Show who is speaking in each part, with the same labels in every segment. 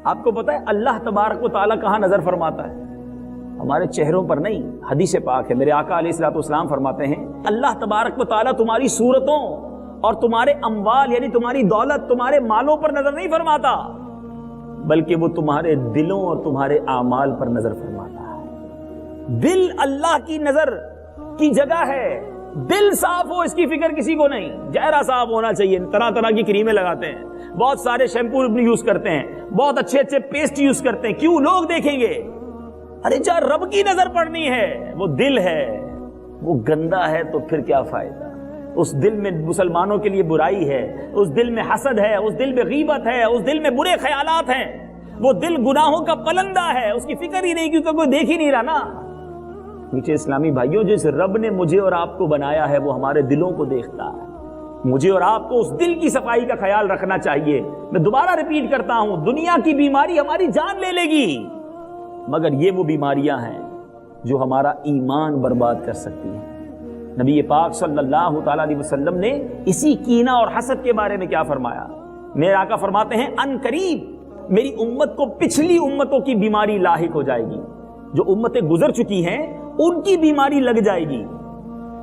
Speaker 1: آپ کو پتا ہے اللہ تبارک و تعالیٰ کہاں نظر فرماتا ہے؟ ہمارے چہروں پر نہیں. حدیث پاک ہے، میرے آقا علیہ الصلوۃ والسلام فرماتے ہیں اللہ تبارک و تعالیٰ تمہاری صورتوں اور تمہارے اموال یعنی تمہاری دولت، تمہارے مالوں پر نظر نہیں فرماتا، بلکہ وہ تمہارے دلوں اور تمہارے اعمال پر نظر فرماتا ہے. دل اللہ کی نظر کی جگہ ہے. دل صاف ہو اس کی فکر کسی کو نہیں. چہرہ صاف ہونا چاہیے. طرح طرح کی کریمیں لگاتے ہیں، بہت سارے شیمپو یوز کرتے ہیں، بہت اچھے اچھے پیسٹ یوز کرتے ہیں. کیوں؟ لوگ دیکھیں گے. ارے جہاں رب کی نظر پڑنی ہے وہ دل ہے، وہ گندا ہے تو پھر کیا فائدہ؟ اس دل میں مسلمانوں کے لیے برائی ہے، اس دل میں حسد ہے، اس دل میں غیبت ہے، اس دل میں برے خیالات ہیں. وہ دل گناہوں کا پلندہ ہے، اس کی فکر ہی نہیں کیونکہ کوئی دیکھ ہی نہیں رہا نا. میٹھے اسلامی بھائیوں، جس رب نے مجھے اور آپ کو بنایا ہے وہ ہمارے دلوں کو دیکھتا ہے. مجھے اور آپ کو اس دل کی صفائی کا خیال رکھنا چاہیے. میں دوبارہ ریپیٹ کرتا ہوں، دنیا کی بیماری ہماری جان لے لے گی، مگر یہ وہ بیماریاں ہیں جو ہمارا ایمان برباد کر سکتی ہیں. نبی پاک صلی اللہ تعالیٰ علیہ وسلم نے اسی کینہ اور حسد کے بارے میں کیا فرمایا؟ میرے آقا فرماتے ہیں ان قریب میری امت کو پچھلی امتوں کی بیماری لاحق ہو جائے گی. جو امتیں گزر چکی ہیں ان کی بیماری لگ جائے گی.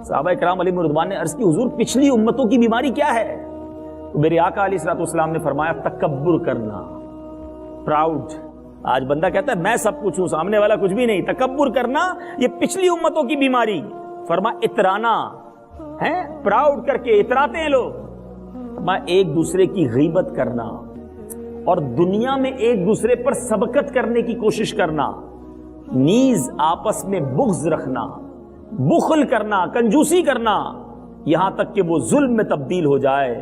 Speaker 1: صحابہ کرام علیہم رضوان نے عرض کی حضور پچھلی امتوں کی بیماری کیا ہے؟ تو میرے آقا علیہ الصلوۃ والسلام نے فرمایا تکبر کرنا، پراؤڈ. آج بندہ کہتا ہے میں سب کچھ ہوں، سامنے والا کچھ بھی نہیں. تکبر کرنا یہ پچھلی امتوں کی بیماری. فرما اترانا ہے، پراؤڈ کر کے اتراتے ہیں لوگ. فرما ایک دوسرے کی غیبت کرنا اور دنیا میں ایک دوسرے پر سبقت کرنے کی کوشش کرنا، نیز آپس میں بغض رکھنا، بخل کرنا، کنجوسی کرنا، یہاں تک کہ وہ ظلم میں تبدیل ہو جائے،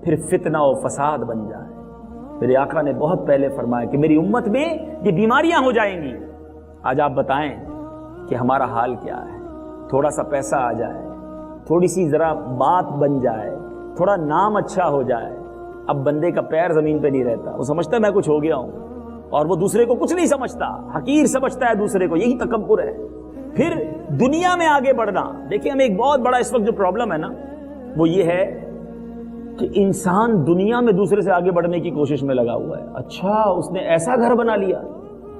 Speaker 1: پھر فتنہ و فساد بن جائے. میرے آقا نے بہت پہلے فرمایا کہ میری امت میں یہ بیماریاں ہو جائیں گی. آج آپ بتائیں کہ ہمارا حال کیا ہے؟ تھوڑا سا پیسہ آ جائے، تھوڑی سی ذرا بات بن جائے، تھوڑا نام اچھا ہو جائے، اب بندے کا پیر زمین پہ نہیں رہتا. وہ سمجھتا ہے میں کچھ ہو گیا ہوں اور وہ دوسرے کو کچھ نہیں سمجھتا، حقیر سمجھتا ہے دوسرے کو. یہی تکبر ہے. پھر دنیا میں آگے بڑھنا. دیکھیں ہمیں ایک بہت بڑا اس وقت جو پرابلم ہے نا وہ یہ ہے کہ انسان دنیا میں دوسرے سے آگے بڑھنے کی کوشش میں لگا ہوا ہے. اچھا اس نے ایسا گھر بنا لیا،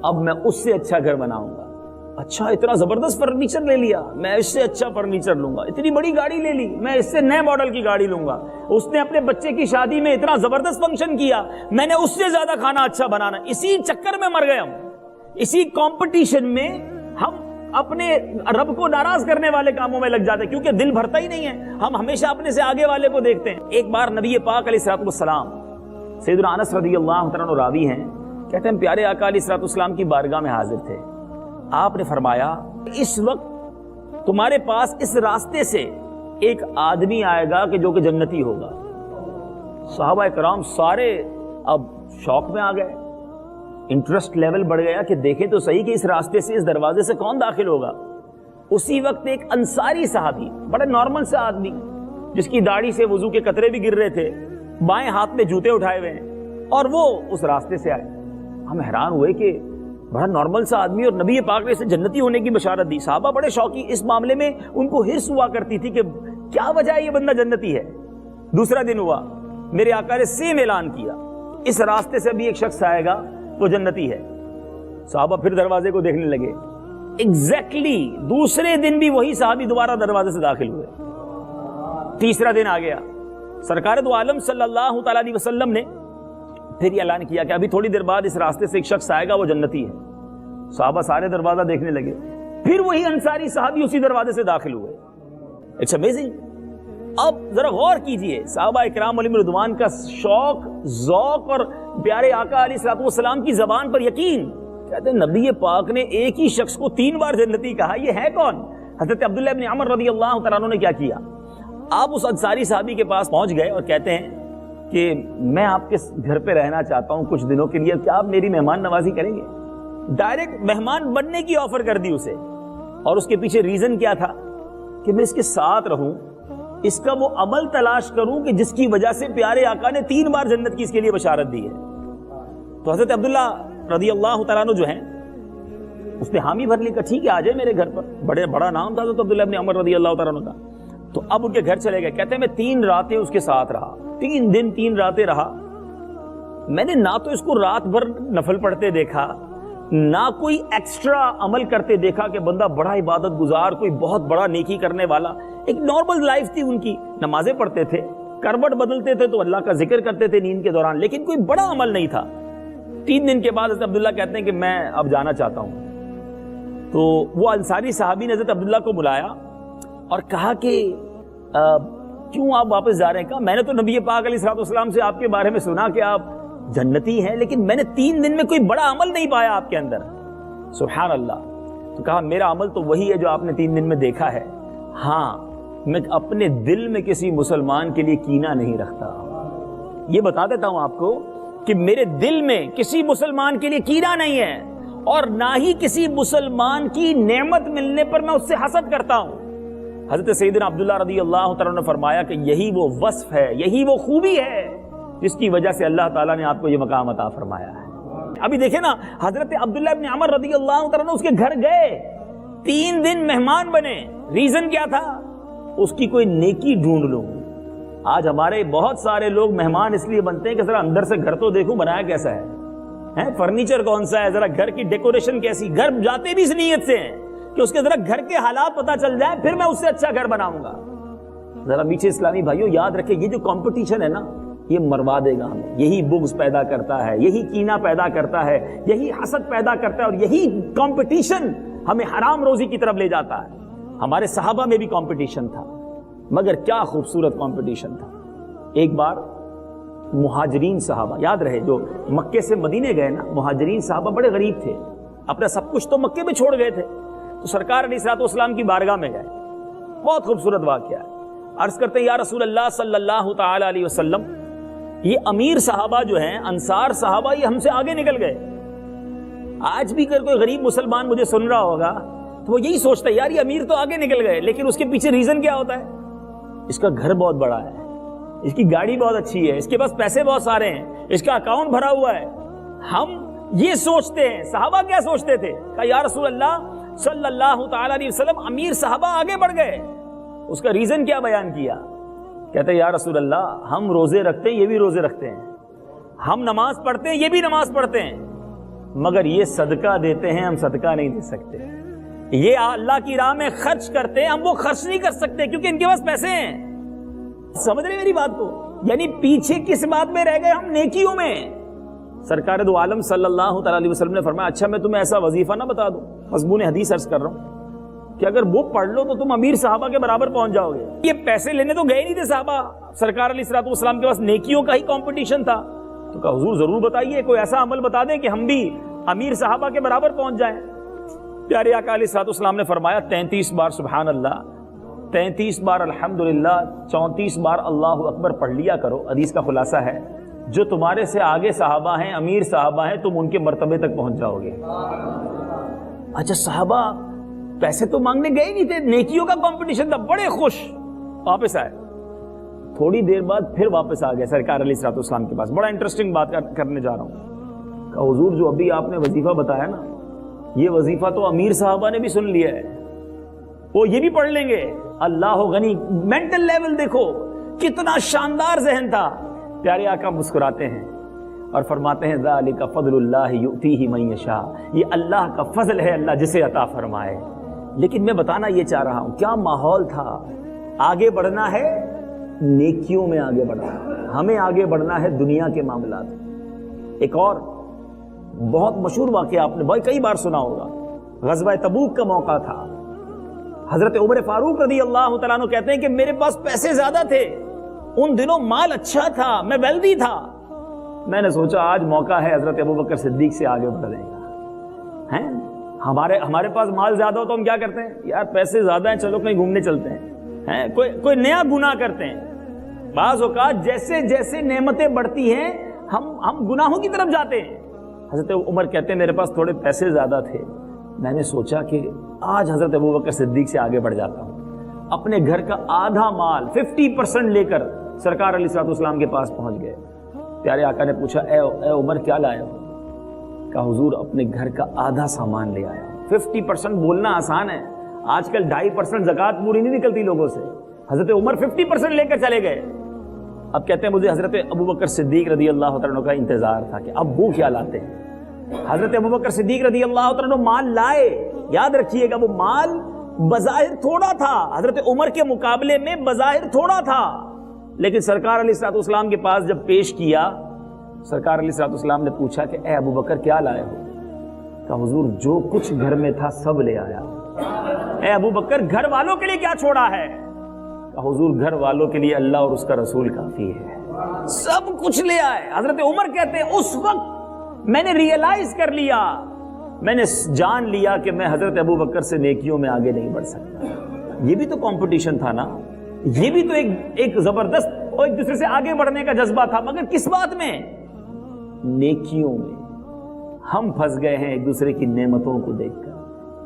Speaker 1: اب میں اس سے اچھا گھر بناؤں گا. اچھا اتنا زبردست فرنیچر لے لیا، میں اس سے اچھا فرنیچر لوں گا. اتنی بڑی گاڑی لے لی، میں اس سے نئے ماڈل کی گاڑی لوں گا. اس نے اپنے بچے کی شادی میں اتنا زبردست فنکشن کیا، میں نے اس سے زیادہ کھانا اچھا بنانا. اسی چکر میں مر گئے ہم. اسی کمپٹیشن میں ہم اپنے رب کو ناراض کرنے والے کاموں میں لگ جاتے ہیں کیونکہ دل بھرتا ہی نہیں ہے. ہم ہمیشہ اپنے سے آگے والے کو دیکھتے ہیں. ایک بار نبی پاک علیہ الصلوۃ والسلام، سیدنا انس رضی اللہ عنہ راوی ہیں، کہتے ہیں پیارے آقا علیہ الصلوۃ والسلام کی بارگاہ میں حاضر تھے. آپ نے فرمایا اس وقت تمہارے پاس اس راستے سے ایک آدمی آئے گا کہ جو کہ جنتی ہوگا. صحابہ کرام سارے اب شوق میں آ گئے. انٹرسٹ لیول بڑھ گیا کہ دیکھیں تو صحیح کہ اس راستے سے، اس دروازے سے کون داخل ہوگا. اسی وقت ایک انصاری صحابی، بڑے نارمل سے آدمی جس کی داڑھی سے وضو کے قطرے بھی گر رہے تھے، بائیں ہاتھ میں جوتے اٹھائے ہوئے ہیں، اور وہ اس راستے سے آئے. ہم حیران ہوئے کہ بڑا نارمل سا آدمی اور نبی پاک نے اسے جنتی ہونے کی بشارت دی. صحابہ بڑے شوقی، اس معاملے میں ان کو ہرس ہوا کرتی تھی کہ کیا وجہ ہے یہ بندہ جنتی ہے. دوسرا دن ہوا، میرے آقا نے سیم اعلان کیا اس راستے سے بھی ایک شخص آئے گا وہ جنتی ہے. صحابہ پھر دروازے کو دیکھنے لگے. ایگزیکٹلی دوسرے دن بھی وہی صحابی دوبارہ دروازے سے داخل ہوئے. تیسرا دن آ گیا، سرکار دو عالم صلی اللہ تعالی علیہ وسلم نے پھر یہ اعلان کیا کہ ابھی تھوڑی دیر بعد اس راستے سے ایک شخص آئے گا وہ جنتی ہے. صحابہ سارے دروازہ دیکھنے لگے. پھر وہی انصاری صحابی اسی دروازے سے داخل ہوئے. It's amazing. اب ذرا غور کیجئے صحابہ اکرام علیہم رضوان کا شوق، ذوق اور پیارے آقا علیہ الصلوۃ والسلام کی زبان پر یقین. کہتے ہیں نبی پاک نے ایک ہی شخص کو 3 بار جنتی کہا، یہ ہے کون؟ حضرت عبداللہ ابن عمر رضی اللہ تعالیٰ عنہ نے کیا کیا؟ آپ اس انصاری صحابی کے پاس پہنچ گئے اور کہتے ہیں کہ میں آپ کے گھر پہ رہنا چاہتا ہوں کچھ دنوں کے لیے، کیا آپ میری مہمان نوازی کریں گے؟ ڈائریکٹ مہمان بننے کی آفر کر دی اسے. اور اس کے پیچھے ریزن کیا تھا کہ میں اس کے ساتھ رہوں، اس کا وہ عمل تلاش کروں کہ جس کی وجہ سے پیارے آقا نے 3 بار جنت کی اس کے لیے بشارت دی ہے. تو حضرت عبداللہ رضی اللہ تعالیٰ عنہ جو ہیں اس نے حامی بھر لی کہ ٹھیک ہے آ جائے میرے گھر پر. بڑا نام تھا حضرت عبداللہ ابن عمر رضی اللہ تعالیٰ عنہ کا. تو اب ان کے گھر چلے گئے. کہتے ہیں میں 3 راتیں اس کے ساتھ رہا، 3 دن 3 راتیں رہا. میں نے نہ تو اس کو رات بھر نفل پڑھتے دیکھا، نہ کوئی ایکسٹرا عمل کرتے دیکھا کہ بندہ بڑا عبادت گزار، کوئی بہت بڑا نیکی کرنے والا. ایک نارمل لائف تھی ان کی، نمازیں پڑھتے تھے، کروٹ بدلتے تھے تو اللہ کا ذکر کرتے تھے نیند کے دوران، لیکن کوئی بڑا عمل نہیں تھا. 3 دن کے بعد حضرت عبداللہ کہتے ہیں کہ میں اب جانا چاہتا ہوں. تو وہ انصاری صحابی نے حضرت عبداللہ کو بلایا اور کہا کہ کیوں آپ واپس جا رہے ہیں؟ کہا میں نے تو نبی پاک علیہ الصلوۃ والسلام سے آپ کے بارے میں سنا کہ آپ جنتی ہیں، لیکن میں نے 3 دن میں کوئی بڑا عمل نہیں پایا آپ کے اندر. سبحان اللہ. تو کہا میرا عمل تو وہی ہے جو آپ نے 3 دن میں دیکھا ہے. ہاں میں اپنے دل میں کسی مسلمان کے لیے کینہ نہیں رکھتا. یہ بتا دیتا ہوں آپ کو کہ میرے دل میں کسی مسلمان کے لیے کینہ نہیں ہے، اور نہ ہی کسی مسلمان کی نعمت ملنے پر میں اس سے حسد کرتا ہوں. حضرت سیدنا عبداللہ رضی اللہ تعالیٰ نے فرمایا کہ یہی وہ وصف ہے، یہی وہ خوبی ہے جس کی وجہ سے اللہ تعالیٰ نے آپ کو یہ مقام عطا فرمایا ہے. ابھی دیکھیں نا، حضرت عبداللہ ابن عمر رضی اللہ تعالیٰ نے اس کے گھر گئے، 3 دن مہمان بنے. ریزن کیا تھا؟ اس کی کوئی نیکی ڈھونڈ لوں. آج ہمارے بہت سارے لوگ مہمان اس لیے بنتے ہیں کہ ذرا اندر سے گھر تو دیکھوں بنایا کیسا ہے، فرنیچر کون سا ہے، ذرا گھر کی ڈیکوریشن کیسی. گھر جاتے بھی اس نیت سے ہیں کہ اس کے ذرا گھر کے حالات پتہ چل جائے، پھر میں اس سے اچھا گھر بناؤں گا. ذرا میٹھے اسلامی بھائیوں یاد رکھیں، یہ جو کمپٹیشن ہے نا، یہ مروا دے گا ہمیں. یہی بغض پیدا کرتا ہے، یہی کینہ پیدا کرتا ہے، یہی حسد پیدا کرتا ہے، اور یہی کمپٹیشن ہمیں حرام روزی کی طرف لے جاتا ہے. ہمارے صحابہ میں بھی کمپٹیشن تھا، مگر کیا خوبصورت کمپٹیشن تھا. ایک بار مہاجرین صحابہ، یاد رہے جو مکے سے مدینے گئے نا، مہاجرین صحابہ بڑے غریب تھے، اپنا سب کچھ تو مکے میں چھوڑ گئے تھے. تو سرکار علیہ الصلوۃ والسلام کی بارگاہ میں گئے. بہت خوبصورت واقعہ ہے. عرض کرتے ہیں یا رسول اللہ صلی اللہ تعالی علیہ وسلم، یہ امیر صحابہ جو ہیں، انصار صحابہ، یہ ہم سے آگے نکل گئے. آج بھی اگر کوئی غریب مسلمان مجھے سن رہا ہوگا تو وہ یہی سوچتا ہے یار یہ امیر تو آگے نکل گئے، لیکن اس کے پیچھے ریزن کیا ہوتا ہے؟ اس کا گھر بہت بڑا ہے، اس کی گاڑی بہت اچھی ہے، اس کے پاس پیسے بہت سارے ہیں، اس کا اکاؤنٹ بھرا ہوا ہے. ہم یہ سوچتے ہیں. صحابہ کیا سوچتے تھے؟ کہا یا رسول اللہ صلی اللہ تعالی علیہ وسلم، امیر صحابہ آگے بڑھ گئے. اس کا ریزن کیا بیان کیا؟ کہتے ہیں یا رسول اللہ ہم روزے رکھتے ہیں، یہ بھی روزے رکھتے ہیں، ہم نماز پڑھتے ہیں، یہ بھی نماز پڑھتے ہیں، مگر یہ صدقہ دیتے ہیں، ہم صدقہ نہیں دے سکتے. یہ اللہ کی راہ میں خرچ کرتے ہیں، ہم وہ خرچ نہیں کر سکتے کیونکہ ان کے پاس پیسے ہیں. سمجھ رہے میری بات کو؟ یعنی پیچھے کس بات میں رہ گئے ہم؟ نیکیوں میں. سرکار دو عالم صلی اللہ تعالی علیہ وسلم نے فرمایا اچھا میں تمہیں ایسا وظیفہ نہ بتا دوں، مضمون حدیث عرض کر رہا ہوں کہ اگر وہ پڑھ لو تو تم امیر صحابہ کے برابر پہنچ جاؤ گے. یہ پیسے لینے تو گئے نہیں تھے صحابہ، سرکار علیہ الصلوۃ والسلام کے پاس نیکیوں کا ہی کمپٹیشن تھا. تو کہا حضور ضرور بتائیے، کوئی ایسا عمل بتا دیں کہ ہم بھی امیر صحابہ کے برابر پہنچ جائیں. پیارے آقا علیہ الصلوۃ والسلام نے فرمایا 33 بار سبحان اللہ، 33 بار الحمدللہ، 34 بار اللہ اکبر پڑھ لیا کرو. حدیث کا خلاصہ ہے جو تمہارے سے آگے صحابہ ہیں، امیر صحابہ ہیں، تم ان کے مرتبے تک پہنچ جاؤ گے. اچھا صحابہ پیسے تو مانگنے گئے نہیں تھے، نیکیوں کا کمپٹیشن تھا، بڑے خوش واپس آئے. تھوڑی دیر بعد پھر واپس آ گئے سرکار علیہ الصلوۃ والسلام کے پاس. بڑا انٹرسٹنگ بات کرنے جا رہا ہوں. کہ حضور جو ابھی آپ نے وظیفہ بتایا نا، یہ وظیفہ تو امیر صحابہ نے بھی سن لیا ہے، وہ یہ بھی پڑھ لیں گے. اللہ غنی. مینٹل لیول دیکھو کتنا شاندار ذہن تھا. پیارے آقا مسکراتے ہیں اور فرماتے ہیں ذالک فضل اللہ یؤتیہ من یشاء، یہ اللہ کا فضل ہے، اللہ جسے عطا فرمائے. لیکن میں بتانا یہ چاہ رہا ہوں کیا ماحول تھا. آگے بڑھنا ہے نیکیوں میں، آگے بڑھنا ہے ہمیں، آگے بڑھنا ہے دنیا کے معاملات. ایک اور بہت مشہور واقعہ آپ نے بھائی کئی بار سنا ہوگا، غزوہ تبوک کا موقع تھا. حضرت عمر فاروق رضی اللہ تعالیٰ عنہ کہتے ہیں کہ میرے پاس پیسے زیادہ تھے، ان دنوں مال اچھا تھا، میں ویلدی تھا. میں نے سوچا آج موقع ہے حضرت ابوبکر صدیق سے آگے بڑھنے کا. ہیں ہمارے پاس مال زیادہ ہو تو ہم کیا کرتے ہیں؟ یار پیسے زیادہ ہیں، چلو کہیں گھومنے چلتے ہیں، کوئی نیا گناہ کرتے ہیں. بعض اوقات جیسے جیسے نعمتیں بڑھتی ہیں ہم گناہوں کی طرف جاتے ہیں. حضرت عمر کہتے ہیں میرے پاس تھوڑے پیسے زیادہ تھے، میں نے سوچا کہ آج حضرت ابوبکر صدیق سے آگے بڑھ جاتا ہوں. اپنے گھر کا آدھا مال 50% لے کر سرکار علیہ الصلوۃ والسلام کے پاس پہنچ گئے. پیارے آقا نے پوچھا اے عمر کیا لائے ہو؟ کہا حضور اپنے گھر کا آدھا سامان لے آیا. 50% بولنا آسان ہے، آج کل 2.5% زکوٰۃ پوری نہیں نکلتی لوگوں سے. حضرت عمر 50% لے کر چلے گئے. اب کہتے ہیں مجھے حضرت ابوبکر صدیق رضی اللہ تعالیٰ عنہ کا انتظار تھا کہ اب وہ کیا لاتے ہیں. حضرت ابوبکر صدیق رضی اللہ تعالیٰ عنہ مال لائے. یاد رکھیے گا وہ مال بظاہر تھوڑا تھا، حضرت عمر کے مقابلے میں بظاہر تھوڑا تھا، لیکن سرکار علیہ الصلوۃ والسلام کے پاس جب پیش کیا، سرکار علیہ الصلوۃ والسلام نے پوچھا کہ اے ابوبکر کیا لائے ہو؟ کہا حضور جو کچھ گھر میں تھا سب لے آیا. اے ابوبکر گھر والوں کے لیے کیا چھوڑا ہے؟ کہا حضور گھر والوں کے لیے اللہ اور اس کا رسول کافی ہے، سب کچھ لے آئے. حضرت عمر کہتے ہیں اس وقت میں نے ریئلائز کر لیا، میں نے جان لیا کہ میں حضرت ابوبکر سے نیکیوں میں آگے نہیں بڑھ سکتا. یہ بھی تو کمپٹیشن تھا نا، یہ بھی تو ایک زبردست اور ایک دوسرے سے آگے بڑھنے کا جذبہ تھا، مگر کس بات میں؟ نیکیوں میں. ہم پھنس گئے ہیں ایک دوسرے کی نعمتوں کو دیکھ کر،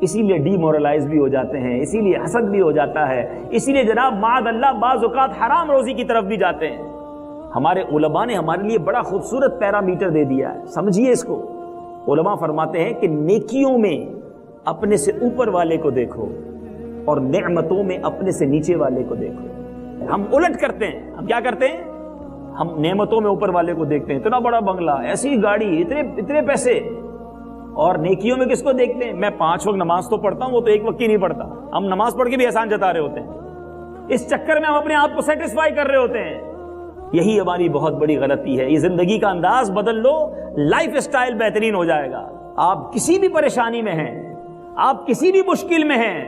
Speaker 1: اسی لیے ڈی مورلائز بھی ہو جاتے ہیں، اسی لیے حسد بھی ہو جاتا ہے، اسی لیے جناب معاذ اللہ بعض اوقات حرام روزی کی طرف بھی جاتے ہیں. ہمارے علماء نے ہمارے لیے بڑا خوبصورت پیرامیٹر دے دیا ہے، سمجھیے اس کو. علماء فرماتے ہیں کہ نیکیوں میں اپنے سے اوپر والے کو دیکھو اور نعمتوں میں اپنے سے نیچے والے کو دیکھو. ہم الٹ کرتے ہیں، ہم کیا کرتے ہیں؟ ہم نعمتوں میں اوپر والے کو دیکھتے ہیں، اتنا بڑا بنگلہ، ایسی گاڑی، اتنے پیسے، اور نیکیوں میں کس کو دیکھتے ہیں؟ میں 5 وقت نماز تو پڑھتا ہوں، وہ تو ایک وقت کی نہیں پڑھتا. ہم نماز پڑھ کے بھی احسان جتا رہے ہوتے ہیں، اس چکر میں ہم اپنے آپ کو سیٹسفائی کر رہے ہوتے ہیں. یہی ہماری بہت بڑی غلطی ہے. یہ زندگی کا انداز بدل لو، لائف اسٹائل بہترین ہو جائے گا. آپ کسی بھی پریشانی میں ہیں، آپ کسی بھی مشکل میں ہیں،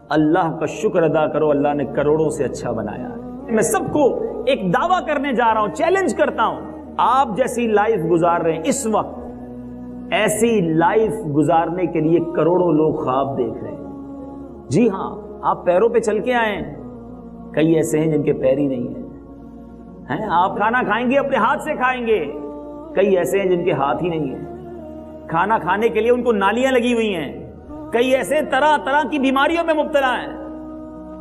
Speaker 1: اللہ کا شکر ادا کرو، اللہ نے کروڑوں سے اچھا بنایا ہے. میں سب کو ایک دعویٰ کرنے جا رہا ہوں، چیلنج کرتا ہوں، آپ جیسی لائف گزار رہے ہیں اس وقت، ایسی لائف گزارنے کے لیے کروڑوں لوگ خواب دیکھ رہے ہیں. جی ہاں، آپ پیروں پہ چل کے آئے ہیں، کئی ایسے ہیں جن کے پیر ہی نہیں ہیں. آپ کھانا کھائیں گے اپنے ہاتھ سے کھائیں گے، کئی ایسے ہیں جن کے ہاتھ ہی نہیں ہیں. کھانا کھانے کے لیے ان کو نالیاں لگی ہوئی ہیں، کئی ایسے طرح طرح کی بیماریوں میں مبتلا ہیں.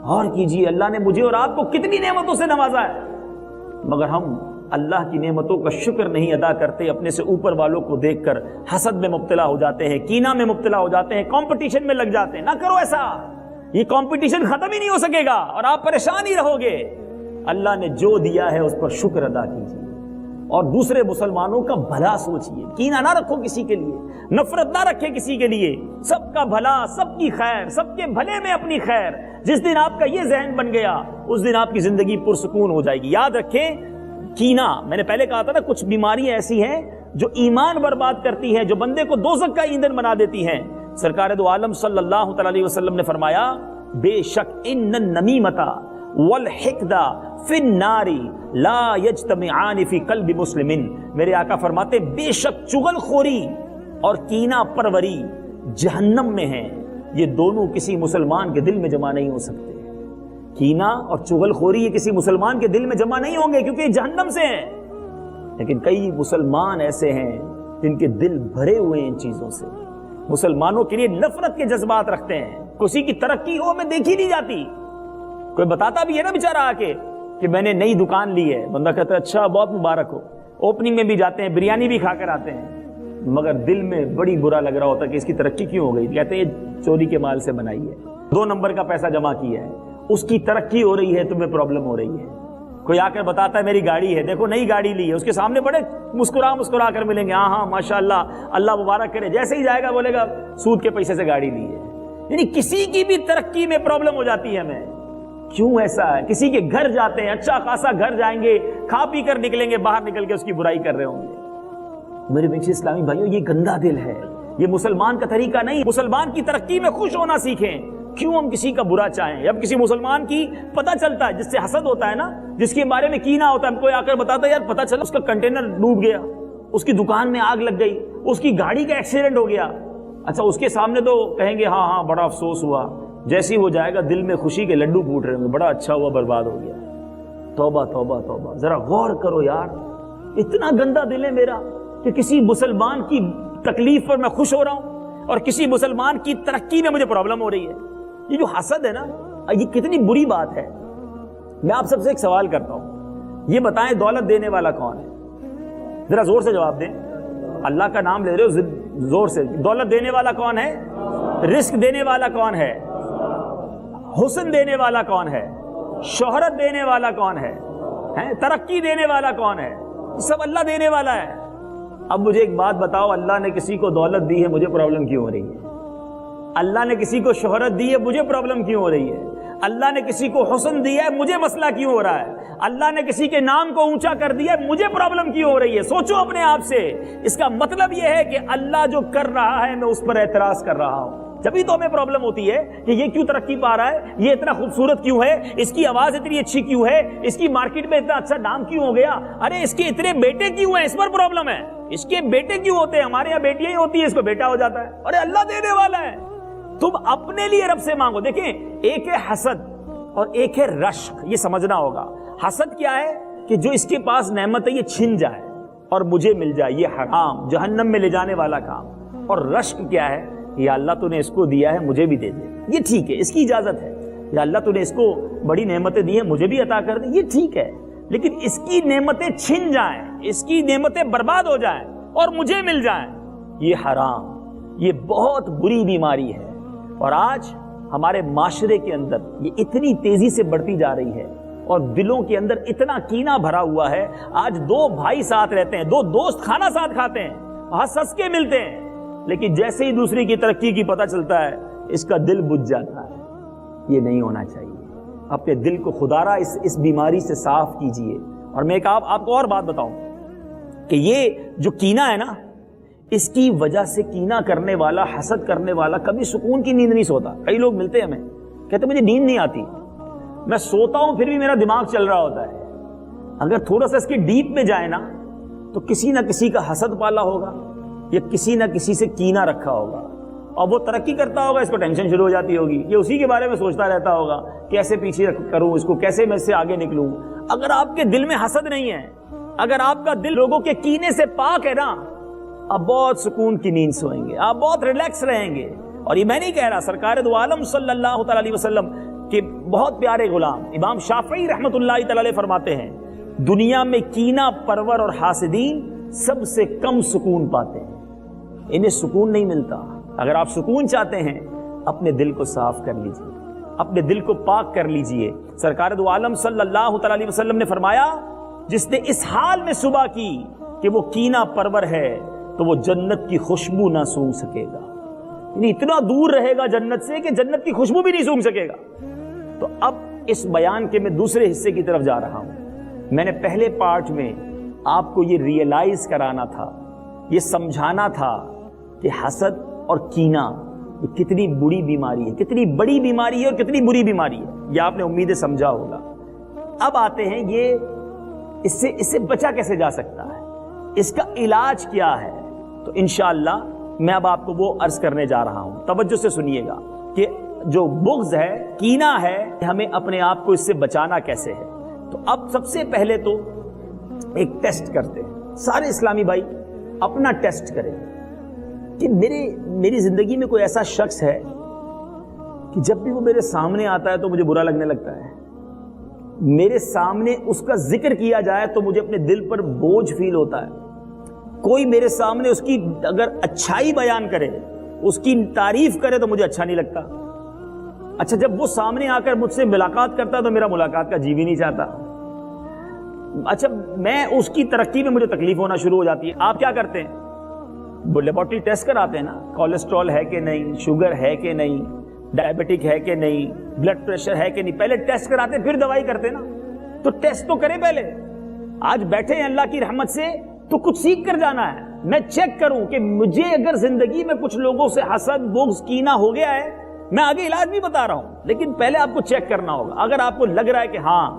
Speaker 1: اور کیجیے، اللہ نے مجھے اور آپ کو کتنی نعمتوں سے نوازا ہے، مگر ہم اللہ کی نعمتوں کا شکر نہیں ادا کرتے، اپنے سے اوپر والوں کو دیکھ کر حسد میں مبتلا ہو جاتے ہیں، کینہ میں مبتلا ہو جاتے ہیں، کمپٹیشن میں لگ جاتے ہیں. نہ کرو ایسا، یہ کمپٹیشن ختم ہی نہیں ہو سکے گا اور آپ پریشان ہی رہو گے. اللہ نے جو دیا ہے اس پر شکر ادا کیجیے اور دوسرے مسلمانوں کا بھلا سوچیے. کینہ نہ رکھو کسی کے لیے، نفرت نہ رکھے کسی کے لیے. سب کا بھلا، سب کی خیر، سب کے بھلے میں اپنی خیر. جس دن آپ کا یہ ذہن بن گیا، اس دن آپ کی زندگی پرسکون ہو جائے گی. یاد رکھیں، کینہ، میں نے پہلے کہا تھا نا، کچھ بیماریاں ایسی ہیں جو ایمان برباد کرتی ہیں، جو بندے کو دوزخ کا ایندھن بنا دیتی ہیں. سرکار دو عالم صلی اللہ تعالی علیہ وسلم نے فرمایا، بے شک ان النمیمۃ والحقد فی النار لا یجتمعان فی قلب مسلم. میرے آقا فرماتے بے شک چغل خوری اور کینہ پروری جہنم میں ہیں، یہ دونوں کسی مسلمان کے دل میں جمع نہیں ہو سکتے. کینہ اور چغل خوری یہ کسی مسلمان کے دل میں جمع نہیں ہوں گے کیونکہ یہ جہنم سے ہیں. لیکن کئی مسلمان ایسے ہیں جن کے دل بھرے ہوئے ہیں ان چیزوں سے، مسلمانوں کے لیے نفرت کے جذبات رکھتے ہیں. کسی کی ترقی ہو میں دیکھی نہیں جاتی. کوئی بتاتا بھی ہے نا بیچارہ آ کے کہ میں نے نئی دکان لی ہے، بندہ کہتا ہے اچھا بہت مبارک ہو، اوپننگ میں بھی جاتے ہیں، بریانی بھی کھا کر آتے ہیں، مگر دل میں بڑی برا لگ رہا ہوتا ہے کہ اس کی ترقی کیوں ہو گئی. کہتے ہیں یہ چوری کے مال سے بنائی ہے، 2 نمبر کا پیسہ جمع کیا ہے، اس کی ترقی ہو رہی ہے، تمہیں پرابلم ہو رہی ہے. کوئی آ کر بتاتا ہے میری گاڑی ہے، دیکھو نئی گاڑی لی ہے، اس کے سامنے بڑے مسکرا کر ملیں گے، ہاں ہاں ماشاءاللہ اللہ مبارک کرے. جیسے ہی جائے گا بولے گا سود کے پیسے سے گاڑی لی ہے. یعنی کسی کی بھی ترقی میں پرابلم ہو جاتی ہے ہمیں. کیوں ایسا ہے؟ کسی کے گھر جاتے ہیں، اچھا خاصا گھر جائیں گے، کھا پی کر نکلیں گے، باہر نکل کے اس کی برائی کر رہے ہوں گے. میرے بچے اسلامی بھائیوں، یہ گندا دل ہے، یہ مسلمان کا طریقہ نہیں. مسلمان کی ترقی میں خوش ہونا سیکھیں. کیوں ہم کسی کا برا چاہیں؟ اب کسی مسلمان کی پتہ چلتا ہے، جس سے حسد ہوتا ہے نا، جس کے بارے میں کینہ ہوتا ہے، ہم کوئی آ کر بتاتا ہے یار پتہ چلا اس کا کنٹینر ڈوب گیا، اس کی دکان میں آگ لگ گئی، اس کی گاڑی کا ایکسیڈنٹ ہو گیا. اچھا اس کے سامنے تو کہیں گے ہاں ہاں بڑا افسوس ہوا، جیسے ہی وہ جائے گا دل میں خوشی کے لڈو پھوٹ رہے ہوں گے، بڑا اچھا ہوا برباد ہو گیا. توبہ توبہ توبہ، ذرا غور کرو یار، اتنا گندا دل ہے میرا کہ کسی مسلمان کی تکلیف پر میں خوش ہو رہا ہوں اور کسی مسلمان کی ترقی میں مجھے پرابلم ہو رہی ہے. یہ جو حسد ہے نا، یہ کتنی بری بات ہے. میں آپ سب سے ایک سوال کرتا ہوں، یہ بتائیں دولت دینے والا کون ہے؟ ذرا زور سے جواب دیں. اللہ کا نام لے رہے ہو زور سے. دولت دینے والا کون ہے؟ رزق دینے والا کون ہے؟ حسن دینے والا کون ہے؟ شہرت دینے والا کون ہے؟ ہیں ترقی دینے والا کون ہے؟ سب اللہ دینے والا ہے۔ اب مجھے ایک بات بتاؤ، اللہ نے کسی کو دولت دی ہے، مجھے پرابلم کیوں ہو رہی ہے؟ اللہ نے کسی کو شہرت دی ہے، مجھے پرابلم کیوں ہو رہی ہے؟ اللہ نے کسی کو حسن دیا ہے، مجھے مسئلہ کیوں ہو رہا ہے؟ اللہ نے کسی کے نام کو اونچا کر دیا ہے، مجھے پرابلم کیوں ہو رہی ہے؟ سوچو اپنے آپ سے۔ اس کا مطلب یہ ہے کہ اللہ جو کر رہا ہے میں اس پر اعتراض کر رہا ہوں، جبھی تو ہمیں پرابلم ہوتی ہے کہ یہ کیوں ترقی پا رہا ہے، یہ اتنا خوبصورت کیوں ہے، اس کی آواز اتنی اچھی کیوں ہے، اس کی مارکیٹ میں اتنا اچھا نام کیوں ہو گیا، ارے اس کے اتنے بیٹے کیوں ہیں، اس پر پرابلم ہے۔ اس کے بیٹے کیوں ہوتے ہیں؟ ہمارے یہاں بیٹیاں ہی ہوتی ہیں، اس کو بیٹا ہو جاتا ہے۔ ارے اللہ دینے والا ہے، تم اپنے لیے رب سے مانگو۔ دیکھیں، ایک ہے حسد اور ایک ہے رشک، یہ سمجھنا ہوگا۔ حسد کیا ہے؟ کہ جو اس کے پاس نعمت ہے یہ چھن جائے اور مجھے مل جائے، یہ حرام، جہنم میں لے جانے والا کام۔ اور رشک کیا ہے؟ یا اللہ تو نے اس کو دیا ہے، مجھے بھی دے دے، یہ ٹھیک ہے، اس کی اجازت ہے۔ یا اللہ تو نے اس کو بڑی نعمتیں دی ہیں، مجھے بھی عطا کر دے، یہ ٹھیک ہے۔ لیکن اس کی نعمتیں چھن جائیں، اس کی نعمتیں برباد ہو جائیں اور مجھے مل جائیں، یہ حرام، یہ بہت بری بیماری ہے۔ اور آج ہمارے معاشرے کے اندر یہ اتنی تیزی سے بڑھتی جا رہی ہے اور دلوں کے اندر اتنا کینہ بھرا ہوا ہے۔ آج دو بھائی ساتھ رہتے ہیں، دو دوست کھانا ساتھ کھاتے ہیں، ہنس ہنس کے ملتے ہیں، لیکن جیسے ہی دوسری کی ترقی کی پتہ چلتا ہے اس کا دل بجھ جاتا ہے۔ یہ نہیں ہونا چاہیے۔ اپنے دل کو خدارا اس بیماری سے صاف کیجئے۔ اور میں ایک آپ کو اور بات بتاؤں کہ یہ جو کینہ ہے نا، اس کی وجہ سے کینہ کرنے والا، حسد کرنے والا کبھی سکون کی نیند نہیں سوتا۔ کئی لوگ ملتے ہیں ہمیں، کہتے ہیں مجھے نیند نہیں آتی، میں سوتا ہوں پھر بھی میرا دماغ چل رہا ہوتا ہے۔ اگر تھوڑا سا اس کے ڈیپ میں جائے نا تو کسی نہ کسی کا حسد پالا ہوگا یا کسی نہ کسی سے کینہ رکھا ہوگا، اور وہ ترقی کرتا ہوگا، اس کو ٹینشن شروع ہو جاتی ہوگی، یہ اسی کے بارے میں سوچتا رہتا ہوگا کیسے پیچھے کروں اس کو، کیسے میں اس سے آگے نکلوں۔ اگر آپ کے دل میں حسد نہیں ہے، اگر آپ کا دل لوگوں کے کینے سے پاک ہے نا، آپ بہت سکون کی نیند سوئیں گے، آپ بہت ریلیکس رہیں گے۔ اور یہ میں نہیں کہہ رہا، سرکار دو عالم صلی اللہ تعالی علیہ وسلم کے بہت پیارے غلام امام شافعی رحمۃ اللہ تعالی علیہ فرماتے ہیں، دنیا میں کینہ پرور اور حاسدین سب سے کم سکون پاتے ہیں، انہیں سکون نہیں ملتا۔ اگر آپ سکون چاہتے ہیں اپنے دل کو صاف کر لیجئے، اپنے دل کو پاک کر لیجئے۔ سرکار دو عالم صلی اللہ تعالی علیہ وسلم نے فرمایا، جس نے اس حال میں صبح کی کہ وہ کینہ پرور ہے تو وہ جنت کی خوشبو نہ سونگھ سکے گا، یعنی اتنا دور رہے گا جنت سے کہ جنت کی خوشبو بھی نہیں سونگھ سکے گا۔ تو اب اس بیان کے میں دوسرے حصے کی طرف جا رہا ہوں۔ میں نے پہلے پارٹ میں آپ کو یہ ریئلائز کرانا تھا، یہ سمجھانا تھا کہ حسد اور کینہ یہ کتنی بری بیماری ہے، کتنی بڑی بیماری ہے اور کتنی بری بیماری ہے، یہ آپ نے امید سمجھا ہوگا۔ اب آتے ہیں یہ اس سے بچا کیسے جا سکتا ہے، اس کا علاج کیا ہے۔ تو انشاءاللہ میں اب آپ کو وہ عرض کرنے جا رہا ہوں، توجہ سے سنیے گا کہ جو بغض ہے، کینہ ہے، ہمیں اپنے آپ کو اس سے بچانا کیسے ہے۔ تو اب سب سے پہلے تو ایک ٹیسٹ کرتے ہیں، سارے اسلامی بھائی اپنا ٹیسٹ کریں کہ میری زندگی میں کوئی ایسا شخص ہے کہ جب بھی وہ میرے سامنے آتا ہے تو مجھے برا لگنے لگتا ہے، میرے سامنے اس کا ذکر کیا جائے تو مجھے اپنے دل پر بوجھ فیل ہوتا ہے، کوئی میرے سامنے اس کی اگر اچھائی بیان کرے، اس کی تعریف کرے تو مجھے اچھا نہیں لگتا۔ اچھا جب وہ سامنے آ کر مجھ سے ملاقات کرتا ہے تو میرا ملاقات کا جی بھی نہیں چاہتا۔ اچھا میں اس کی ترقی میں مجھے تکلیف ہونا شروع ہو جاتی ہے۔ آپ کیا کرتے ہیں؟ وہ لیبارٹری ٹیسٹ کراتے ہیں نا، کولیسٹرول ہے کہ نہیں، شوگر ہے کہ نہیں، ڈائبٹک ہے کہ نہیں، بلڈ پریشر ہے کہ نہیں، پہلے ٹیسٹ کراتے ہیں پھر دوائی کرتے نا۔ تو ٹیسٹ تو کریں پہلے۔ آج بیٹھے ہیں اللہ کی رحمت سے تو کچھ سیکھ کر جانا ہے، میں چیک کروں کہ مجھے اگر زندگی میں کچھ لوگوں سے حسد بغض کینہ ہو گیا ہے، میں آگے علاج بھی بتا رہا ہوں، لیکن پہلے آپ کو چیک کرنا ہوگا۔ اگر آپ کو لگ رہا ہے کہ ہاں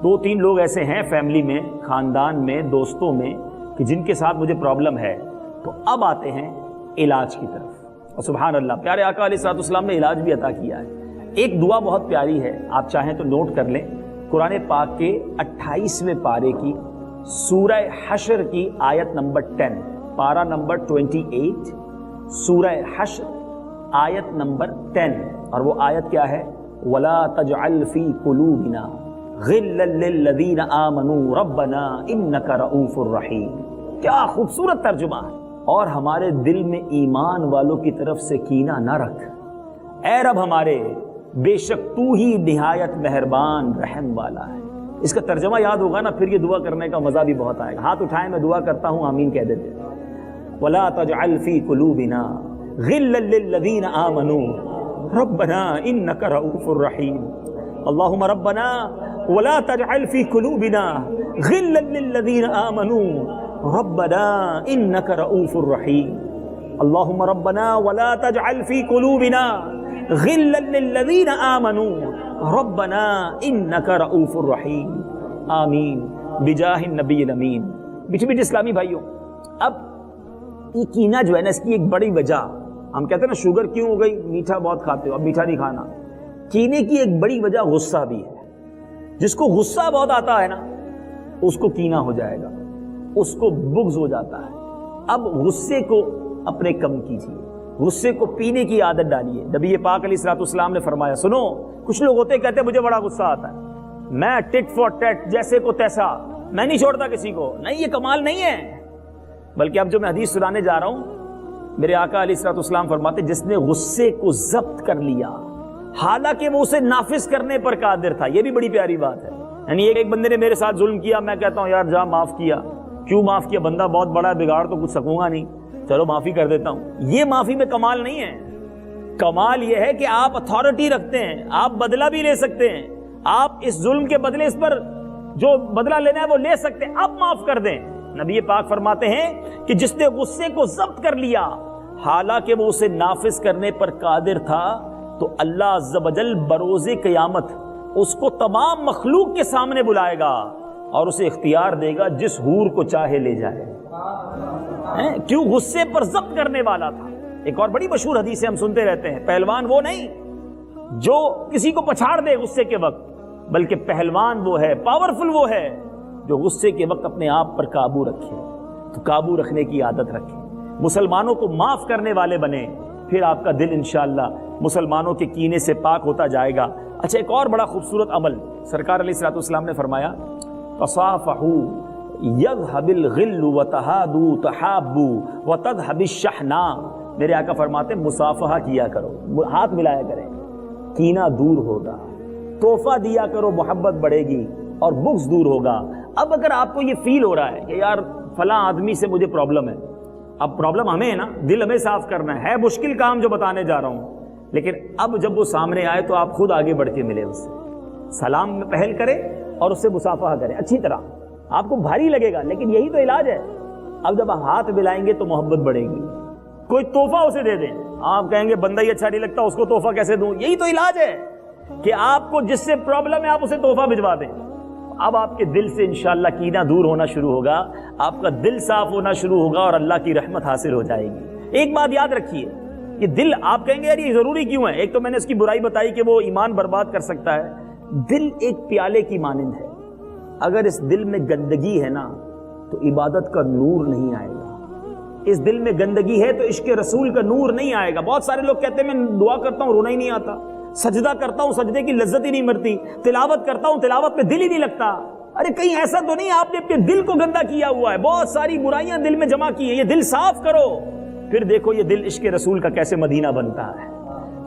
Speaker 1: 2-3 لوگ ایسے ہیں فیملی میں، خاندان میں، دوستوں میں کہ جن کے ساتھ مجھے پرابلم ہے، تو اب آتے ہیں علاج کی طرف۔ اور سبحان اللہ، پیارے آقا علیہ الصلوۃ والسلام نے علاج بھی عطا کیا ہے۔ ایک دعا بہت پیاری ہے، آپ چاہیں تو نوٹ کر لیں، قرآن پاک کے 28ویں پارے کی سورہ حشر کی آیت نمبر 10، پارہ نمبر 28، سورہ حشر آیت نمبر 10، اور وہ آیت کیا ہے؟ وَلَا تَجْعَلْ فِي قُلُوبِنَا غِلًّا لِّلَّذِينَ آمَنُوا رَبَّنَا إِنَّكَ رَءُوفٌ رَحِيمٌ۔ کیا خوبصورت ترجمہ ہے۔ اور ہمارے دل میں ایمان والوں کی طرف سے کینہ نہ رکھ، اے رب ہمارے، بے شک تو ہی نہایت مہربان رحم والا ہے۔ اس کا ترجمہ یاد ہوگا نا، پھر یہ دعا کرنے کا مزہ بھی بہت آئے گا. ہاتھ اٹھائیں، میں دعا کرتا ہوں، آمین کہہ دیتے. وَلَا تَجْعَلْ فِي قُلُوبِنَا غِلًّا لِّلَّذِينَ آمَنُوا رَبَّنَا إِنَّكَ رَءُوفٌ رَحِيمٌ. اللهم ربنا ولا تجعل في قلوبنا غلا للذين آمنوا ربنا إنك رؤوف رحيم. اللهم ربنا ولا تجعل في قلوبنا غلا للذين آمنوا ربنا إنك رؤوف رحيم. آمین بجاہ النبی الامین. بیٹھے بیٹھے اسلامی بھائیوں، اب یہ کینہ جو ہے نا، اس کی ایک بڑی وجہ، ہم کہتے ہیں نا شوگر کیوں ہو گئی، میٹھا بہت کھاتے ہو، اب میٹھا نہیں کھانا. کینے کی ایک بڑی وجہ غصہ بھی ہے. جس کو غصہ بہت آتا ہے نا، اس کو کینہ ہو جائے گا، اس کو بغض ہو جاتا ہے. اب غصے کو اپنے کم کیجیے، غصے کو پینے کی عادت ڈالیے. نبی پاک علیہ الصلوۃ والسلام نے فرمایا، سنو، کچھ لوگ ہوتے کہتے ہیں مجھے بڑا غصہ آتا ہے، میں ٹٹ فور ٹیٹ، جیسے کو تیسا، میں نہیں چھوڑتا کسی کو. نہیں، یہ کمال نہیں ہے. بلکہ اب جو میں حدیث سنانے جا رہا ہوں، میرے آقا علیہ الصلوۃ والسلام فرماتے جس نے غصے کو ضبط کر لیا حالانکہ وہ اسے نافذ کرنے پر قادر تھا. یہ بھی بڑی پیاری بات ہے. یعنی ایک بندے نے میرے ساتھ ظلم کیا، میں کہتا ہوں یار جا معاف کیا. کیوں معاف کیا؟ بندہ بہت بڑا ہے، بگاڑ تو کچھ سکوں گا نہیں، چلو معافی کر دیتا ہوں. یہ معافی میں کمال نہیں ہے. کمال یہ ہے کہ آپ اتھارٹی رکھتے ہیں، آپ بدلہ بھی لے سکتے ہیں، آپ اس ظلم کے بدلے اس پر جو بدلہ لینا ہے وہ لے سکتے ہیں، آپ معاف کر دیں. نبی پاک فرماتے ہیں کہ جس نے غصے کو ضبط کر لیا حالانکہ وہ اسے نافذ کرنے پر قادر تھا، تو اللہ عز و جل بروز قیامت اس کو تمام مخلوق کے سامنے بلائے گا اور اسے اختیار دے گا جس حور کو چاہے لے جائے. کیوں؟ غصے پر ضبط کرنے والا تھا. ایک اور بڑی مشہور حدیث ہم سنتے رہتے ہیں، پہلوان وہ نہیں جو کسی کو پچھاڑ دے غصے کے وقت، بلکہ پہلوان وہ ہے، پاورفل وہ ہے جو غصے کے وقت اپنے آپ پر قابو رکھے. تو قابو رکھنے کی عادت رکھے، مسلمانوں کو معاف کرنے والے بنے، پھر آپ کا دل انشاءاللہ مسلمانوں کے کینے سے پاک ہوتا جائے گا. اچھا، ایک اور بڑا خوبصورت عمل سرکار علیہ الصلوۃ والسلام نے فرمایا، تصافحوا یذهب الغل وتحادوا تحابوا وتذهب الشحناء. میرے آقا فرماتے ہیں مصافحہ کیا کرو، ہاتھ ملایا کریں، کینہ دور ہوگا. تحفہ دیا کرو، محبت بڑھے گی اور بغض دور ہوگا. اب اگر آپ کو یہ فیل ہو رہا ہے کہ یار فلاں آدمی سے مجھے پرابلم ہے، اب پرابلم ہمیں ہے نا، دل ہمیں صاف کرنا ہے مشکل کام جو بتانے جا رہا ہوں، لیکن اب جب وہ سامنے آئے تو آپ خود آگے بڑھ کے ملے، اس سے سلام میں پہل کرے اور اس سے مصافحہ کریں اچھی طرح. آپ کو بھاری لگے گا لیکن یہی تو علاج ہے. اب جب ہاتھ ملائیں گے تو محبت بڑھے گی. کوئی تحفہ اسے دے دیں، آپ کہیں گے بندہ ہی اچھا نہیں لگتا، اس کو تحفہ کیسے دوں؟ یہی تو علاج ہے کہ آپ کو جس سے پرابلم ہے آپ اسے تحفہ بھجوا دیں. اب آپ کے دل سے انشاءاللہ کینہ دور ہونا شروع ہوگا، آپ کا دل صاف ہونا شروع ہوگا اور اللہ کی رحمت حاصل ہو جائے گی. ایک بات یاد رکھیے، یہ دل، آپ کہیں گے یار یہ ضروری کیوں ہے؟ ایک تو میں نے اس کی برائی بتائی کہ وہ ایمان برباد کر سکتا ہے. دل ایک پیالے کی مانند ہے، اگر اس دل میں گندگی ہے نا تو عبادت کا نور نہیں آئے گا. اس دل میں گندگی ہے تو عشق رسول کا نور نہیں آئے گا. بہت سارے لوگ کہتے ہیں میں دعا کرتا ہوں رونا ہی نہیں آتا، سجدہ کرتا ہوں سجدے کی لذت ہی نہیں مرتی، تلاوت کرتا ہوں تلاوت پہ دل ہی نہیں لگتا. ارے کہیں ایسا تو نہیں آپ نے اپنے دل کو گندا کیا ہوا ہے، بہت ساری برائیاں دل میں جمع کی ہیں. یہ دل صاف کرو، پھر دیکھو یہ دل عشق رسول کا کیسے مدینہ بنتا ہے.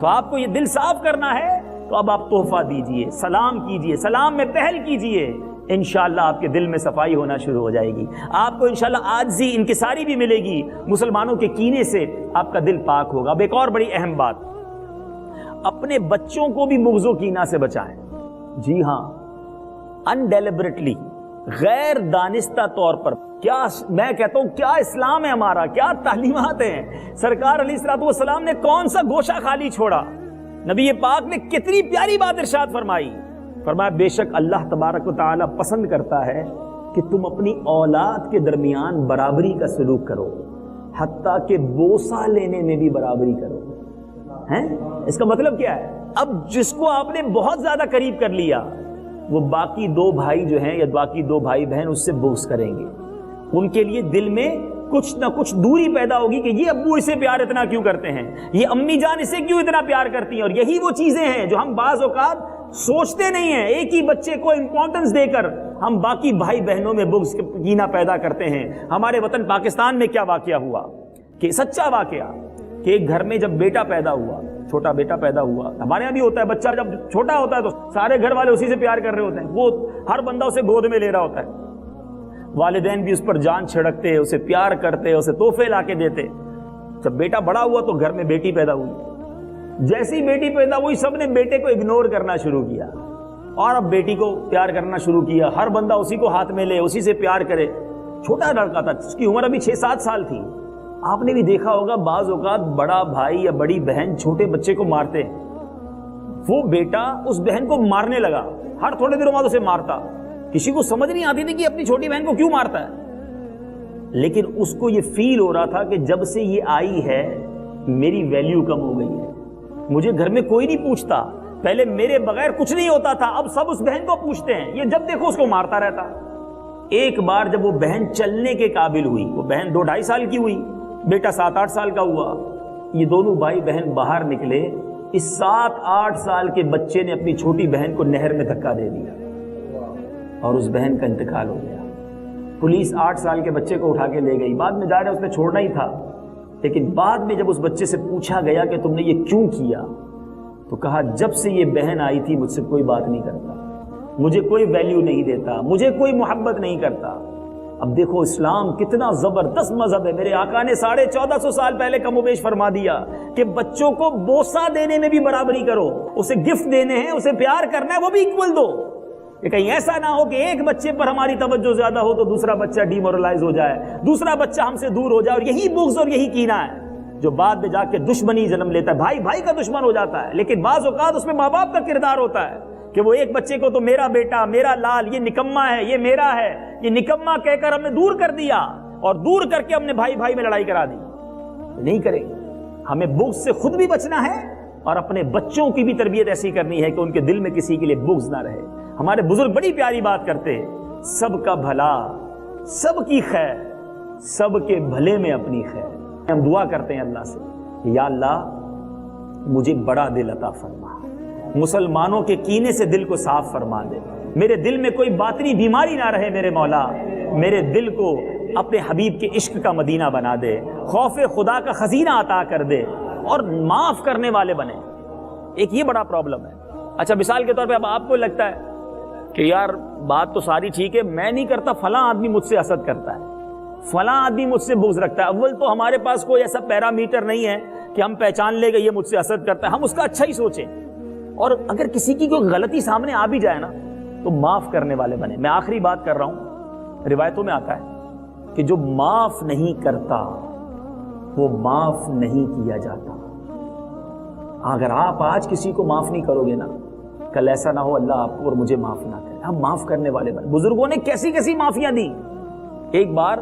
Speaker 1: تو آپ کو یہ دل صاف کرنا ہے تو اب آپ تحفہ دیجئے، سلام کیجئے، سلام میں پہل کیجئے، انشاءاللہ آپ کے دل میں صفائی ہونا شروع ہو جائے گی. آپ کو انشاءاللہ عاجزی انکساری بھی ملے گی، مسلمانوں کے کینے سے آپ کا دل پاک ہوگا. اب ایک اور بڑی اہم بات، اپنے بچوں کو بھی بغض و کینہ سے بچائیں. جی ہاں، انڈیلیبریٹلی، غیر دانستہ طور پر. کیا میں کہتا ہوں کیا اسلام ہے ہمارا، کیا تعلیمات ہیں. سرکار علیہ الصلوۃ والسلام نے کون سا گوشہ خالی چھوڑا. نبی پاک نے کتنی پیاری بات ارشاد فرمائی. فرمایا بے شک اللہ تبارک و تعالی پسند کرتا ہے کہ تم اپنی اولاد کے درمیان برابری کا سلوک کرو، حتیٰ کہ بوسہ لینے میں بھی برابری کرو. ہیں اس کا مطلب کیا ہے؟ اب جس کو آپ نے بہت زیادہ قریب کر لیا، وہ باقی دو بھائی جو ہیں یا باقی دو بھائی بہن اس سے بغض کریں گے. ان کے لیے دل میں کچھ نہ کچھ دوری پیدا ہوگی کہ یہ ابو اسے پیار اتنا کیوں کرتے ہیں، یہ امی جان اسے کیوں اتنا پیار کرتی ہیں. اور یہی وہ چیزیں ہیں جو ہم بعض اوقات سوچتے نہیں ہیں. ایک ہی بچے کو امپورٹنس دے کر ہم باقی بھائی بہنوں میں بغض کینہ پیدا کرتے ہیں. ہمارے وطن پاکستان میں کیا واقعہ ہوا، کہ سچا واقعہ، کہ ایک گھر میں جب بیٹا پیدا ہوا چھوٹا بیٹا پیدا ہوا. ہمارے یہاں بھی ہوتا ہے, بچہ جب چھوٹا ہوتا ہے تو سارے گھر والے اسی سے پیار کر رہے ہوتے ہیں, وہ ہر بندہ اسے گود میں لے رہا ہوتا ہے. والدین بھی اس پر جان چھڑکتے, اسے پیار کرتے, اسے تحفے لا کے دیتے. جب بیٹا بڑا ہوا تو گھر میں بیٹی پیدا ہوئی. جیسی بیٹی پیدا ہوئی سب نے بیٹے کو اگنور کرنا شروع کیا اور اب بیٹی کو پیار کرنا شروع کیا. ہر بندہ اسی کو ہاتھ میں لے, اسی سے پیار کرے. چھوٹا لڑکا تھا, اس کی عمر ابھی 6-7 سال تھی. آپ نے بھی دیکھا ہوگا بعض اوقات بڑا بھائی یا بڑی بہن چھوٹے بچے کو مارتے, وہ بیٹا اس بہن کو مارنے لگا, ہر تھوڑے دنوں بعد اسے مارتا. کسی کو سمجھ نہیں آتی تھی کہ اپنی چھوٹی بہن کو کیوں مارتا ہے, لیکن اس کو یہ فیل ہو رہا تھا کہ جب سے یہ آئی ہے میری ویلیو کم ہو گئی ہے, مجھے گھر میں کوئی نہیں پوچھتا, پہلے میرے بغیر کچھ نہیں ہوتا تھا, اب سب اس بہن کو پوچھتے ہیں. یہ جب دیکھو اس کو مارتا رہتا. ایک بار جب وہ بہن چلنے کے قابل ہوئی, وہ بہن 2-2.5 سال کی ہوئی, بیٹا 7-8 سال کا ہوا, یہ دونوں بھائی بہن باہر نکلے. اس 7-8 سال کے بچے نے اپنی چھوٹی بہن کو نہر میں دھکا دے دیا اور اس بہن کا انتقال ہو گیا. پولیس 8 سال کے بچے کو اٹھا کے لے گئی. بعد میں ظاہر ہے اس نے چھوڑنا ہی تھا, لیکن بعد میں جب اس بچے سے پوچھا گیا کہ تم نے یہ کیوں کیا, تو کہا جب سے یہ بہن آئی تھی مجھ سے کوئی بات نہیں کرتا, مجھے کوئی ویلیو نہیں دیتا, مجھے کوئی محبت نہیں کرتا. اب دیکھو اسلام کتنا زبردست مذہب ہے. میرے آقا نے 1450 سال پہلے کم و بیش فرما دیا کہ بچوں کو بوسہ دینے میں بھی برابری کرو, اسے گفٹ دینے ہیں, اسے پیار کرنا ہے, وہ بھی ایکول دو. کہ کہیں ایسا نہ ہو کہ ایک بچے پر ہماری توجہ زیادہ ہو تو دوسرا بچہ ڈی مورلائز ہو جائے, دوسرا بچہ ہم سے دور ہو جائے, اور یہی بغض اور یہی کینہ ہے جو بعد میں جا کے دشمنی جنم لیتا ہے. بھائی بھائی کا دشمن ہو جاتا ہے. لیکن بعض اوقات اس میں ماں باپ کا کردار ہوتا ہے کہ وہ ایک بچے کو تو میرا بیٹا, میرا لال, یہ نکما ہے, یہ میرا ہے, یہ نکما کہہ کر ہم نے دور کر دیا, اور دور کر کے ہم نے بھائی بھائی میں لڑائی کرا دی. نہیں کریں گے. ہمیں بغض سے خود بھی بچنا ہے اور اپنے بچوں کی بھی تربیت ایسی کرنی ہے کہ ان کے دل میں کسی کے لیے بغض نہ رہے. ہمارے بزرگ بڑی پیاری بات کرتے ہیں, سب کا بھلا, سب کی خیر, سب کے بھلے میں اپنی خیر. ہم دعا کرتے ہیں اللہ سے, یا اللہ مجھے بڑا دل عطا فرما, مسلمانوں کے کینے سے دل کو صاف فرما دے, میرے دل میں کوئی باطنی بیماری نہ رہے میرے مولا, میرے دل کو اپنے حبیب کے عشق کا مدینہ بنا دے, خوف خدا کا خزینہ عطا کر دے, اور معاف کرنے والے بنے. ایک یہ بڑا پرابلم ہے. اچھا مثال کے طور پہ اب آپ کو لگتا ہے کہ یار بات تو ساری ٹھیک ہے, میں نہیں کرتا, فلاں آدمی مجھ سے حسد کرتا ہے, فلاں آدمی مجھ سے بغض رکھتا ہے. اول تو ہمارے پاس کوئی ایسا پیرامیٹر نہیں ہے کہ ہم پہچان لیں کہ یہ مجھ سے حسد کرتا ہے, ہم اس کا اچھا ہی سوچیں, اور اگر کسی کی کوئی غلطی سامنے آ بھی جائے نا تو معاف کرنے والے بنے. میں آخری بات کر رہا ہوں, روایتوں میں آتا ہے کہ جو معاف نہیں کرتا وہ معاف نہیں کیا جاتا. اگر آپ آج کسی کو معاف نہیں کرو گے نا, کل ایسا نہ ہو اللہ آپ کو اور مجھے معاف نہ کرے. ہم معاف کرنے والے بنے. بزرگوں نے کیسی کیسی معافیاں دی. ایک بار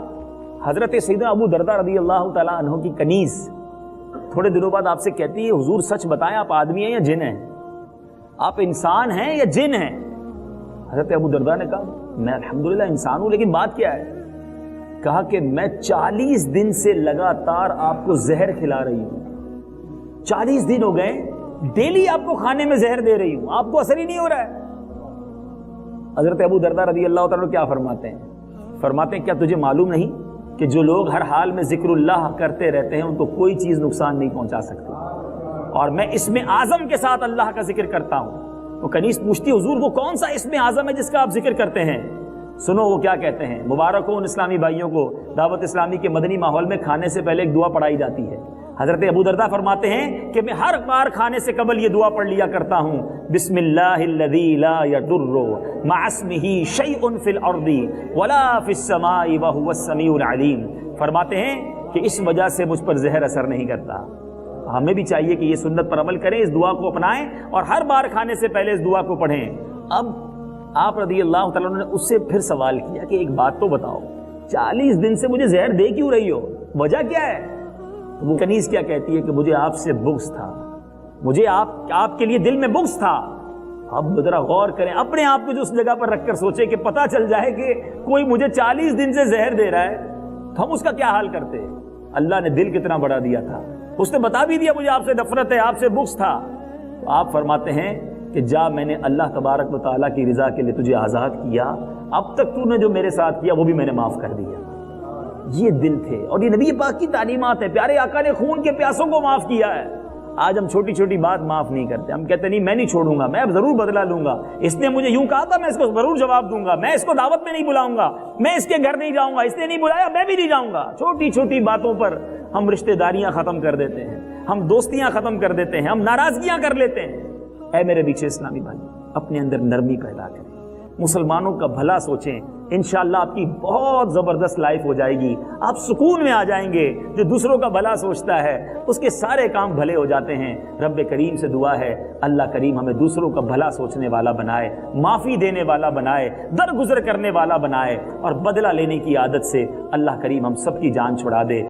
Speaker 1: حضرت سیدنا ابو دردہ رضی اللہ تعالیٰ عنہ کی کنیز تھوڑے دنوں بعد آپ سے کہتی ہے, حضور سچ بتائیں آپ آدمی ہیں یا جن ہیں, آپ انسان ہیں یا جن ہیں؟ حضرت ابو دردہ نے کہا میں الحمدللہ انسان ہوں, لیکن بات کیا ہے؟ کہا کہ میں 40 دن سے لگاتار آپ کو زہر کھلا رہی ہوں, 40 دن ہو گئے ڈیلی آپ کو کھانے میں زہر دے رہی ہوں, آپ کو اثر ہی نہیں ہو رہا ہے. حضرت ابو دردہ رضی اللہ تعالیٰ کیا فرماتے ہیں؟ فرماتے ہیں کیا تجھے معلوم نہیں کہ جو لوگ ہر حال میں ذکر اللہ کرتے رہتے ہیں ان کو کوئی چیز نقصان نہیں پہنچا سکتی, اور میں اسم اعظم کے ساتھ اللہ کا ذکر کرتا ہوں. وہ کنیز پوچھتی حضور وہ کون سا اسم اعظم ہے جس کا آپ ذکر کرتے ہیں؟ سنو وہ کیا کہتے ہیں. مبارک ہو ان اسلامی بھائیوں کو, دعوت اسلامی کے مدنی ماحول میں کھانے سے پہلے ایک دعا پڑھائی جاتی ہے. حضرت ابو دردہ فرماتے ہیں کہ میں ہر بار کھانے سے قبل یہ دعا پڑھ لیا کرتا ہوں, بسم اللہ الذی لا یضر مع اسمہ شیء فی الارض ولا فی السماء وہو السمیع العلیم. فرماتے ہیں کہ اس وجہ سے مجھ پر زہر اثر نہیں کرتا. ہمیں بھی چاہیے کہ یہ سنت پر عمل کریں, اس دعا کو اپنائیں اور ہر بار کھانے سے پہلے اس دعا کو پڑھیں. اب آپ رضی اللہ تعالیٰ نے اس سے پھر سوال کیا کہ ایک بات تو بتاؤ, 40 دن سے مجھے زہر دے کیوں رہی ہو, وجہ کیا ہے؟ وہ کنیز کیا کہتی ہے کہ مجھے آپ سے بغض تھا, مجھے آپ کے لیے دل میں بغض تھا. اب ذرا غور کریں اپنے آپ کو جو اس جگہ پر رکھ کر سوچیں کہ پتہ چل جائے کہ کوئی مجھے 40 دن سے زہر دے رہا ہے تو ہم اس کا کیا حال کرتے. اللہ نے دل کتنا بڑا دیا تھا, اس نے بتا بھی دیا مجھے آپ سے نفرت ہے, آپ سے بغض تھا. تو آپ فرماتے ہیں کہ جا میں نے اللہ تبارک و تعالیٰ کی رضا کے لیے تجھے آزاد کیا, اب تک تو نے جو میرے ساتھ کیا وہ بھی میں نے معاف کر دیا. یہ دل تھے, اور یہ نبی پاک کی تعلیمات ہے. پیارے آقا نے خون کے پیاسوں کو معاف کیا ہے. آج ہم چھوٹی چھوٹی بات معاف نہیں کرتے. ہم کہتے نہیں میں نہیں چھوڑوں گا, میں اب ضرور بدلہ لوں گا, اس نے مجھے یوں کہا تھا میں اس کو ضرور جواب دوں گا, میں اس کو دعوت میں نہیں بلاؤں گا, میں اس کے گھر نہیں جاؤں گا, اس نے نہیں بلایا میں بھی نہیں جاؤں گا. چھوٹی چھوٹی باتوں پر ہم رشتہ داریاں ختم کر دیتے ہیں, ہم دوستیاں ختم کر دیتے ہیں, ہم ناراضگیاں کر لیتے ہیں. اے میرے پیچھے اسلامی بھائی, اپنے اندر نرمی پیدا کریں, مسلمانوں کا بھلا سوچیں, انشاءاللہ آپ کی بہت زبردست لائف ہو جائے گی, آپ سکون میں آ جائیں گے. جو دوسروں کا بھلا سوچتا ہے اس کے سارے کام بھلے ہو جاتے ہیں. رب کریم سے دعا ہے اللہ کریم ہمیں دوسروں کا بھلا سوچنے والا بنائے, معافی دینے والا بنائے, درگزر کرنے والا بنائے, اور بدلہ لینے کی عادت سے اللہ کریم ہم سب کی جان چھڑا دے.